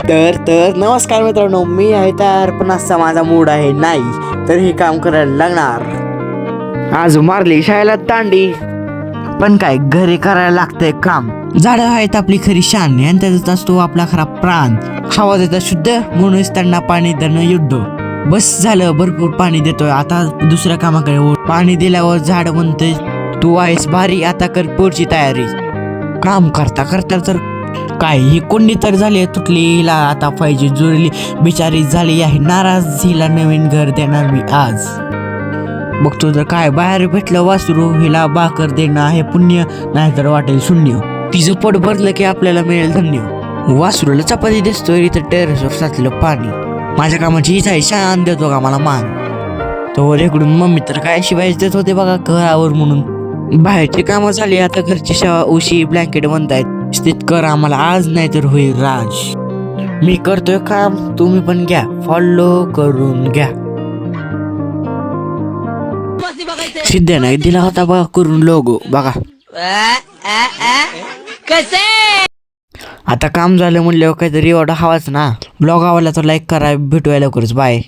तर नमस्कार मित्रांनो, मी आहे तयार, पण असा माझा मूड आहे नाही, तर हे काम करायला लागणार. आज मारली शाळेला दांडी, पण काय घरी करायला लागतंय काम. झाडं आहेत आपली खरी शान आणि त्याचाच असतो आपला खरा प्राण. हवा देतात शुद्ध, म्हणूनच त्यांना पाणी देणं युद्ध. बस झालं, भरपूर पाणी देतोय, आता दुसऱ्या कामाकडे ओढ. पाणी दिल्यावर झाड म्हणते तू आहेस भारी, आता कर पुढची तयारी. काम करता करता तर काय ही कोणी तर झाली तुटली, हिला आता पाहिजे जुळली, बिचारी झाली आहे नाराज, हिला नवीन घर देणार मी आज. बघतो तर काय बाहेर भेटलं वासरू, हिला भाकर देणं आहे पुण्य, नाहीतर वाटेल शून्य. तिचं पोट भरलं की आपल्याला मिळेल धन्य. वासरूला चपाती दिसतोय, इथं टेरेसवर साचलं पाणी. माझ्या कामाची इच्छा आहे, शान देतो का मला मान. तो इकडून मम्मी तर काय शिवायच देत होते बघा घरावर म्हणून. बाहेरची कामं झाली, आता घरची शेवा उशी ब्लँकेट बनतायत. स्थित कर आम्हाला आज, नाही तर होईल राज. मी करतोय काम, तुम्ही पण घ्या, फॉलो करून घ्या. सिद्धेने दिला होता बघा करून लोगो बघा. आता काम झालं म्हणल्यावर काहीतरी एवढा हवाच ना. ब्लॉग आवडला तर लाईक करा, भेटूया लवकरच, बाय.